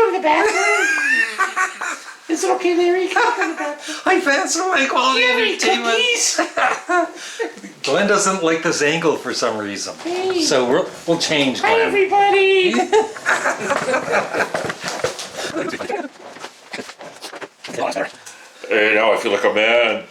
go to the bathroom? Is it okay, Larry? Can I go to the bathroom? I fancy my quality Do you have any entertainment. cookies? Glenn doesn't like this angle for some reason. Hey. So we'll change, Hi, Glenn. everybody. Hey, now I feel like a man.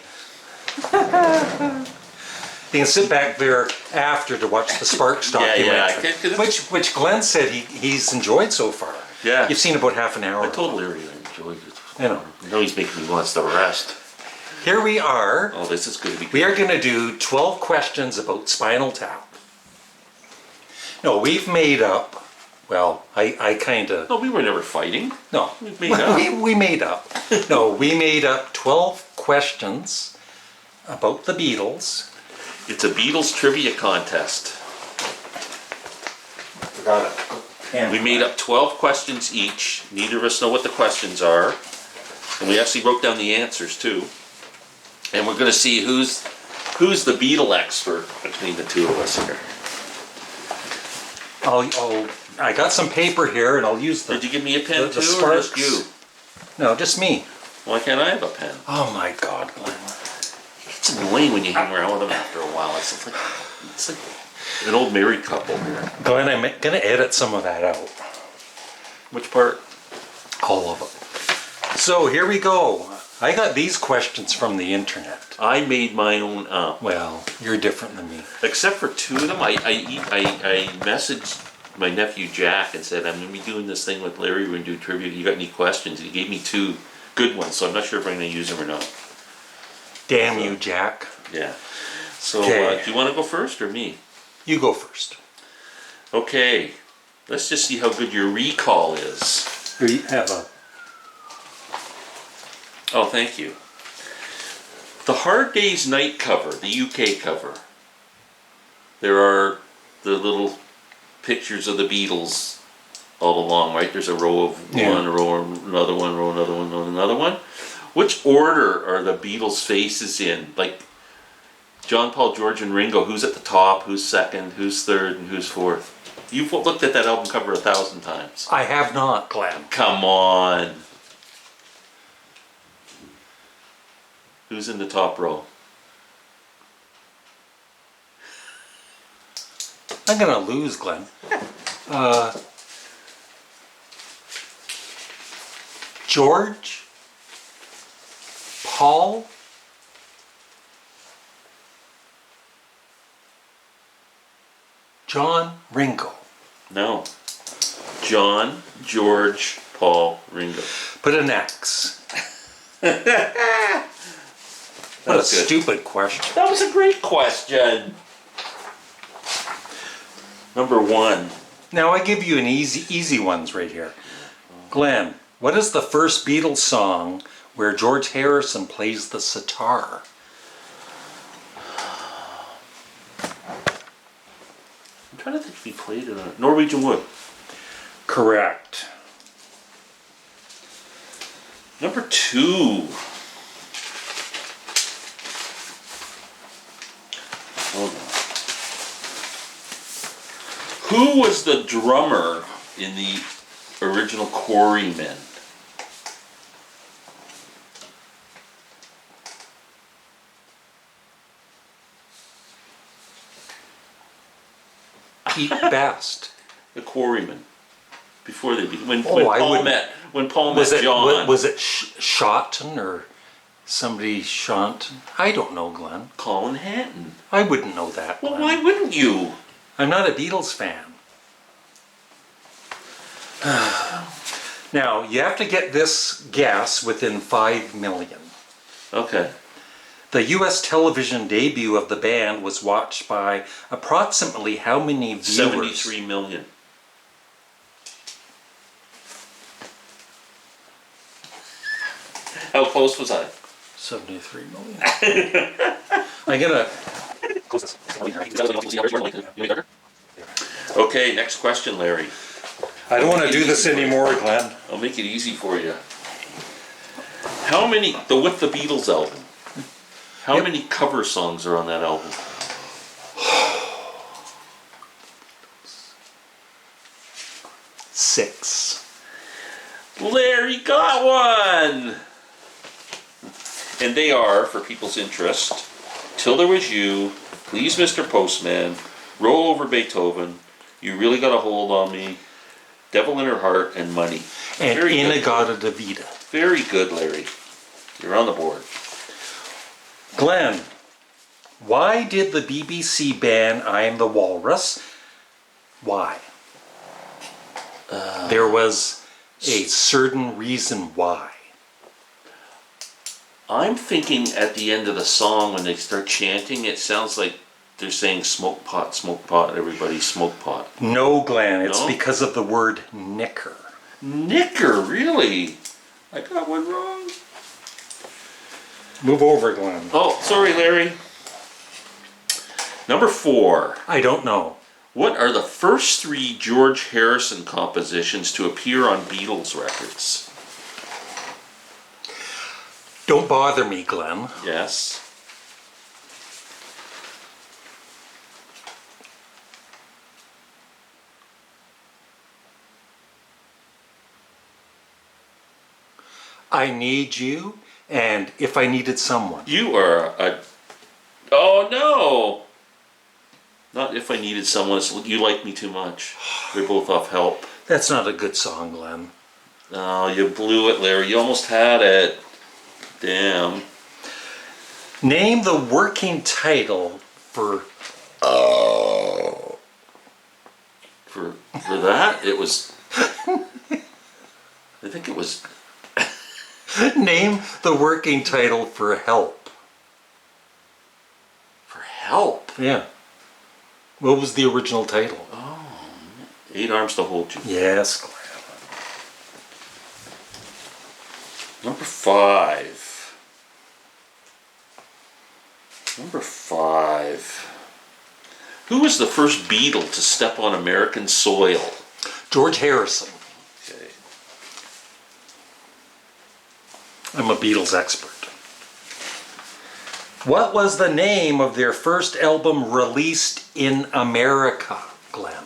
You can sit back there after to watch the Sparks documentary, which Glenn said he's enjoyed so far. Yeah. You've seen about half an hour. I told Larry I enjoyed it. You know. I know he's making me want the rest. Here we are. Oh, this is going to be good. We are going to do 12 questions about Spinal Tap. No, we've made up. Well, I kind of. No, we were never fighting. No, we made up. We made up. No, we made up 12 questions about the Beatles. It's a Beatles trivia contest. Forgot it. And we made up 12 questions each. Neither of us know what the questions are. And we actually wrote down the answers too. And we're going to see who's the Beatle expert between the two of us here. I got some paper here, and I'll use the. Did you give me a pen too, Sparks. or just you? No, just me. Why can't I have a pen? Oh my God, Glenn! It's annoying when you hang around with them after a while. It's like an old married couple here. Glenn, I'm gonna edit some of that out. Which part? All of it. So here we go. I got these questions from the internet. I made my own up. Well, you're different than me. Except for two of them, I messaged my nephew Jack and said, I'm going to be doing this thing with Larry, we're going to do trivia, you got any questions? He gave me two good ones, so I'm not sure if I'm going to use them or not. Damn you, Jack. Yeah. So, Okay. do you want to go first or me? You go first. Okay. Let's just see how good your recall is. Here you have a... Oh, thank you. The Hard Day's Night cover, the UK cover, there are the little pictures of the Beatles all along, right? There's a row of one, a row of another one, row another one, row another one. Which order are the Beatles' faces in? Like John, Paul, George, and Ringo, who's at the top, who's second, who's third, and who's fourth? You've looked at that album cover 1,000 times. I have not, Glenn. Come on. Who's in the top row? I'm gonna lose, Glenn. George, Paul, John, Ringo. No. John, George, Paul, Ringo. Put an X. What a stupid question. That was a great question. Number one. Now I give you an easy ones right here. Glenn, what is the first Beatles song where George Harrison plays the sitar? I'm trying to think if he played it on Norwegian Wood. Correct. Number two. Hold on. Who was the drummer in the original Quarrymen? Pete Best. The Quarrymen. Before they when Paul met John. Was it Shotton or somebody Shonton? I don't know, Glenn. Colin Hanton. I wouldn't know that, Well, Glenn. why wouldn't you? I'm not a Beatles fan. Now, you have to get this guess within 5 million. Okay. The US television debut of the band was watched by approximately how many viewers? 73 million. How close was I? 73 million. I'm gonna close this. Okay, next question, Larry. I don't want to do this anymore, Glenn. I'll make it easy for you. How many, with the Beatles album, how many cover songs are on that album? Six. Larry got one! And they are, for people's interest, Till There Was You, Please Mr. Postman, Roll Over Beethoven, You Really Got a Hold on Me, Devil in Her Heart, and Money. And Very good. Inagata de Vida. Very good, Larry. You're on the board. Glenn, why did the BBC ban I Am the Walrus? Why? There was a certain reason why. I'm thinking at the end of the song when they start chanting, it sounds like they're saying smoke pot, everybody smoke pot. No, Glenn, it's No? because of the word knicker. Knicker, really? I got one wrong. Move over, Glenn. Oh, sorry, Larry. Number 4. I don't know. What are the first 3 George Harrison compositions to appear on Beatles records? Don't bother me, Glenn. Yes. I Need You and If I Needed Someone. You are a... Oh, no! Not If I Needed Someone, it's You Like Me Too Much. They're both off Help. That's not a good song, Glenn. Oh, you blew it, Larry. You almost had it. Damn. Name the working title for... For that, it was... I think it was... Name the working title for Help. For Help. Yeah. What was the original title? Oh, 8 Arms to Hold You. Yes, Glenn. Number 5. Number 5. Who was the first Beatle to step on American soil? George Harrison. Okay. I'm a Beatles expert. What was the name of their first album released in America, Glenn?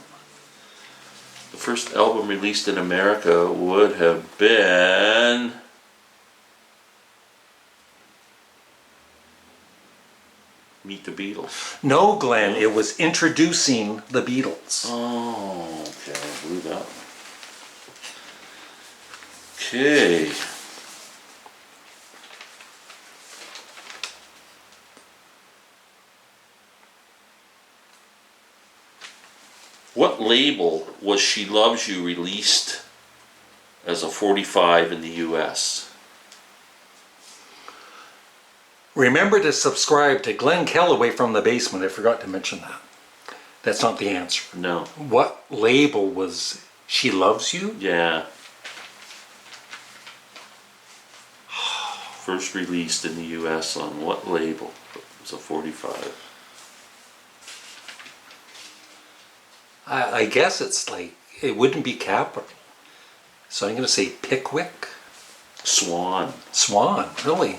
The first album released in America would have been... Meet the Beatles. No, Glenn, it was Introducing the Beatles. Oh, okay, I blew that one. Okay. What label was She Loves You released as a 45 in the US? Remember to subscribe to Glenn Kellaway from the Basement. I forgot to mention that. That's not the answer. No. What label was She Loves You? Yeah. First released in the US on what label? It was a 45. I guess it's like, it wouldn't be Capital. So I'm going to say Pickwick. Swan. Swan, really?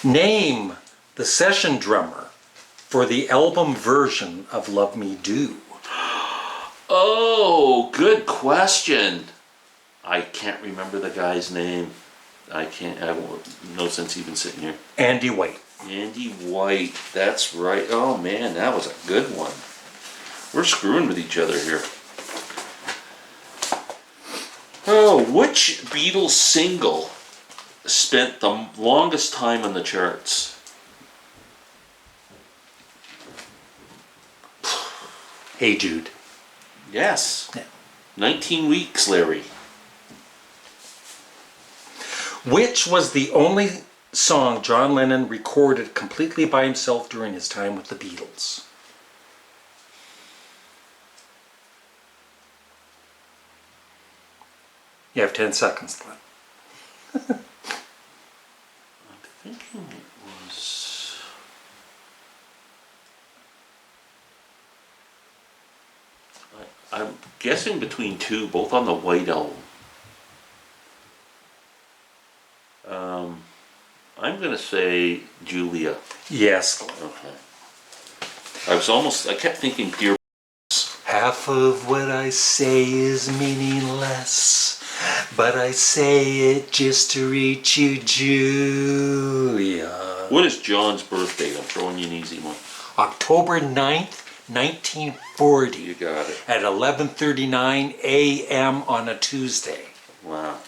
Name the session drummer for the album version of Love Me Do. Oh, good question. I can't remember the guy's name. I won't, no sense even sitting here. Andy White. Andy White, that's right. Oh man, that was a good one. We're screwing with each other here. Oh, which Beatles single spent the longest time on the charts? Hey Jude. Yes. Yeah. 19 weeks, Larry. Which was the only song John Lennon recorded completely by himself during his time with the Beatles? You have 10 seconds, Glenn. I'm thinking it was... I'm guessing between two, both on the White Album. I'm gonna say Julia. Yes, Glenn. Okay. I kept thinking Dear. Half of what I say is meaningless, but I say it just to reach you, Julia. What is John's birthday? I'm throwing you an easy one. October 9th, 1940. You got it. At 11:39 a.m. on a Tuesday. Wow.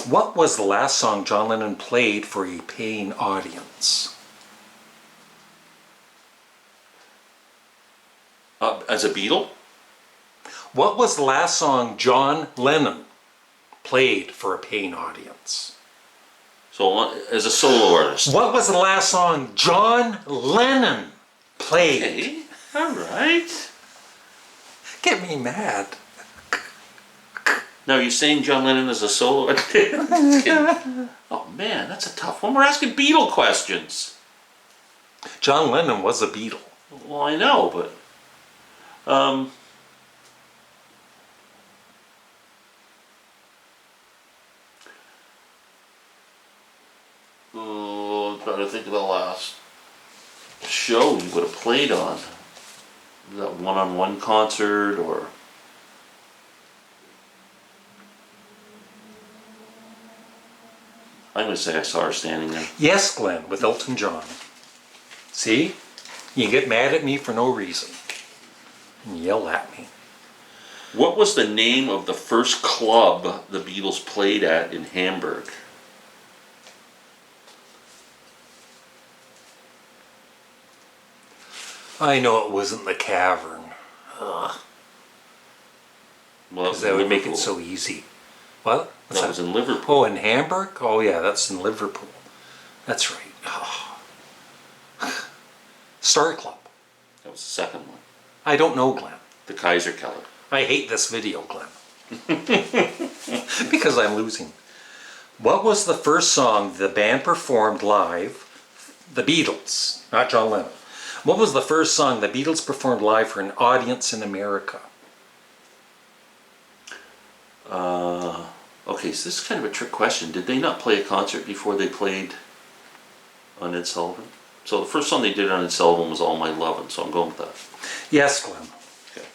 What was the last song John Lennon played for a paying audience? As a Beatle? What was the last song John Lennon played for a paying audience? So, as a solo artist. What was the last song John Lennon played? Okay, all right. Get me mad. Now, you're saying John Lennon is a solo artist? Just kidding. Oh, man, that's a tough one. We're asking Beatle questions. John Lennon was a Beatle. Well, I know, but... Oh, I'm trying to think of the last show you would have played on. Was that one-on-one concert, or... I'm going to say I saw her standing there. Yes, Glenn, with Elton John. See? You get mad at me for no reason. And yell at me. What was the name of the first club the Beatles played at in Hamburg? I know it wasn't the Cavern. Ugh. Well, Because that would make it so easy. What? What's That was in Liverpool. Oh, in Hamburg? Oh, yeah, that's in Liverpool. That's right. Oh. Star Club. That was the second one. I don't know, Glenn. The Kaiser Keller. I hate this video, Glenn. Because I'm losing. What was the first song the band performed live? The Beatles, not John Lennon. What was the first song the Beatles performed live for an audience in America? Okay, so this is kind of a trick question. Did they not play a concert before they played on Ed Sullivan? So the first song they did on Ed Sullivan was All My Lovin', so I'm going with that. Yes, Glenn. Okay.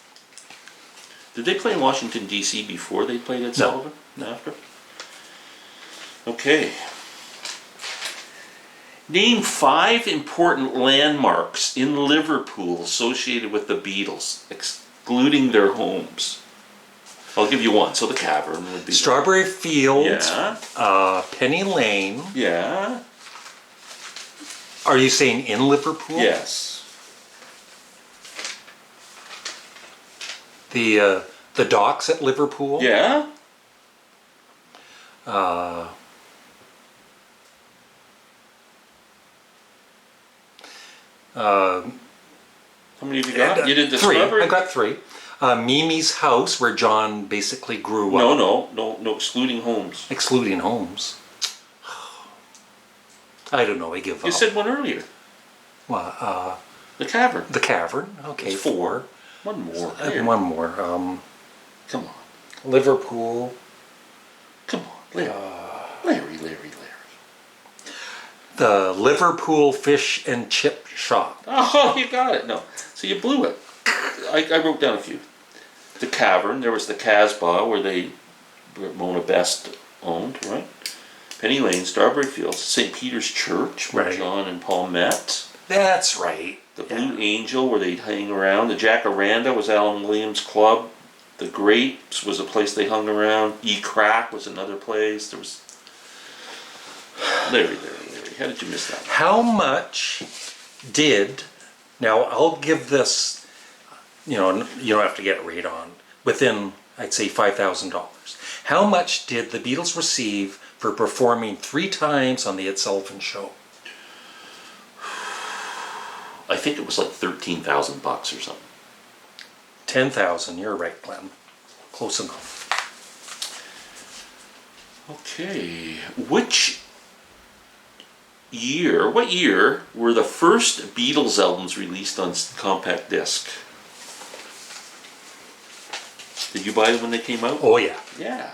Did they play in Washington, D.C. before they played Ed Sullivan? No. After? Okay. Name 5 important landmarks in Liverpool associated with the Beatles, excluding their homes. I'll give you one. So the Cavern would be... Strawberry Fields, Yeah. Penny Lane. Yeah. Are you saying in Liverpool? Yes. The docks at Liverpool? Yeah. How many have you got? You did the 3. Strawberry... I got 3. Mimi's house, where John basically grew up. No, excluding homes. Excluding homes. I don't know, I give up. You said one earlier. Well, The Cavern. the Cavern. Okay, It's 4. One more. And one more. Come on. Liverpool. Come on. Larry. The Liverpool Fish and Chip Shop. Oh, you got it. No. So you blew it. I wrote down a few. The Cavern. There was the Casbah, where Mona Best owned, right? Penny Lane, Strawberry Fields, St. Peter's Church, where Right. John and Paul met. That's right. The Blue Angel, where they'd hang around. The Jacaranda was Alan Williams' club. The Grapes was a place they hung around. Crack was another place. There was... Larry. How did you miss that? How much did... Now, I'll give this, you don't have to get it right on. Within, I'd say, $5,000. How much did the Beatles receive for performing 3 times on the Ed Sullivan Show? I think it was like $13,000 or something. 10,000. You're right, Glenn. Close enough. Okay. What year were the first Beatles albums released on compact disc? Did you buy them when they came out? Oh, yeah. Yeah.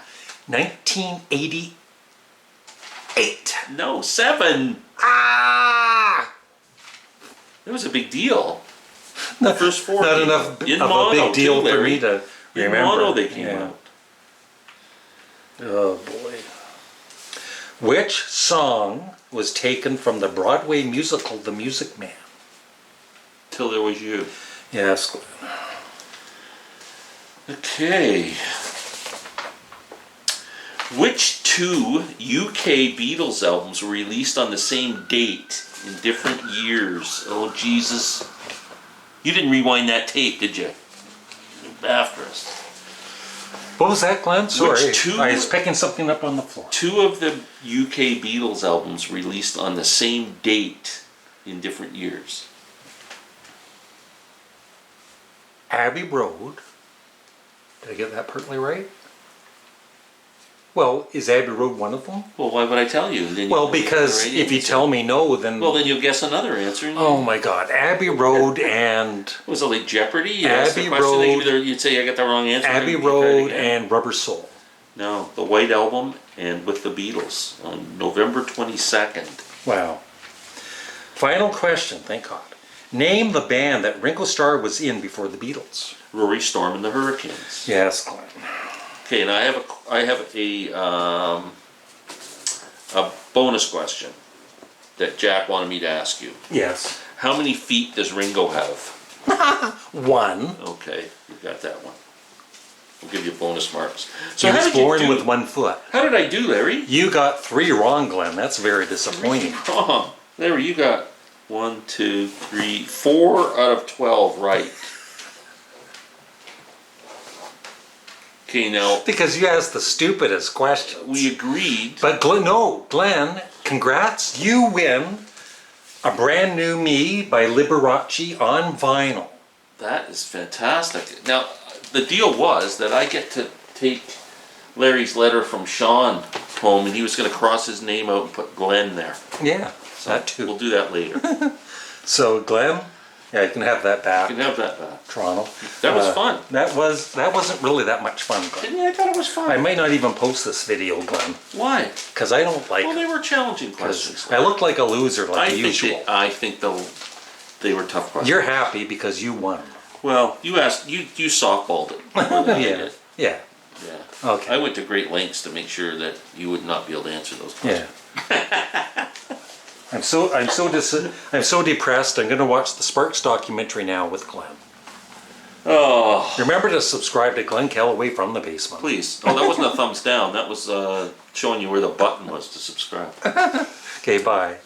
1988. No, 7. Ah! It was a big deal. Not, First four not came enough out. of In a mono, big deal too, for Larry. me to In remember. mono they came Yeah. out. Oh boy. Which song was taken from the Broadway musical The Music Man? Till There Was You. Yes. Okay. Which two UK Beatles albums were released on the same date in different years? Oh, Jesus. You didn't rewind that tape, did you? After us. What was that, Glenn? Sorry. two- I was picking something up on the floor. Two of the UK Beatles albums released on the same date in different years. Abbey Road. Did I get that partly right? Well, is Abbey Road one of them? Well, why would I tell you? Then Well, you'll get the because right if you answer. tell me no, then... Well, then you'll guess another answer. And Oh my God. Abbey Road and... Was it like Jeopardy? You asked the Abbey question, they Road- give you you'd say I got the wrong answer. Abbey and you try it Road again. and Rubber Soul. No, the White Album and With the Beatles on November 22nd. Wow. Final question, thank God. Name the band that Ringo Starr was in before the Beatles. Rory Storm and the Hurricanes. Yes, Glenn. Okay, and I have a bonus question that Jack wanted me to ask you. Yes. How many feet does Ringo have? 1. Okay, you got that one. We'll give you bonus marks. He how was did you born do? with 1 foot. How did I do, Larry? You got 3 wrong, Glenn. That's very disappointing. Oh, Larry, you got 1, 2, 3, 4 out of 12 right. Okay, now Because you asked the stupidest questions. we agreed. But Glenn, congrats. You win a brand new Me by Liberace on vinyl. That is fantastic. Now, the deal was that I get to take Larry's letter from Sean home, and he was going to cross his name out and put Glenn there. Yeah, So that too. we'll do that later. You So Glenn, yeah, you can have that back. can have that back. Toronto. That was fun. That wasn't really that much fun, Glenn. Yeah, I thought it was fun. I might not even post this video, Glenn, Why? because I don't like. Well, they were challenging questions. I look like a loser, like I think usual. I think they were tough questions. You're happy because you won. Well, you softballed it. more than I Yeah. did. Yeah. Yeah. Okay. I went to great lengths to make sure that you would not be able to answer those Yeah. questions. I'm so depressed. I'm going to watch the Sparks documentary now with Glenn. Oh, Remember to subscribe to Glenn Calloway from the basement. please. Oh, that wasn't a thumbs down. That was showing you where the button was to subscribe. Okay, bye.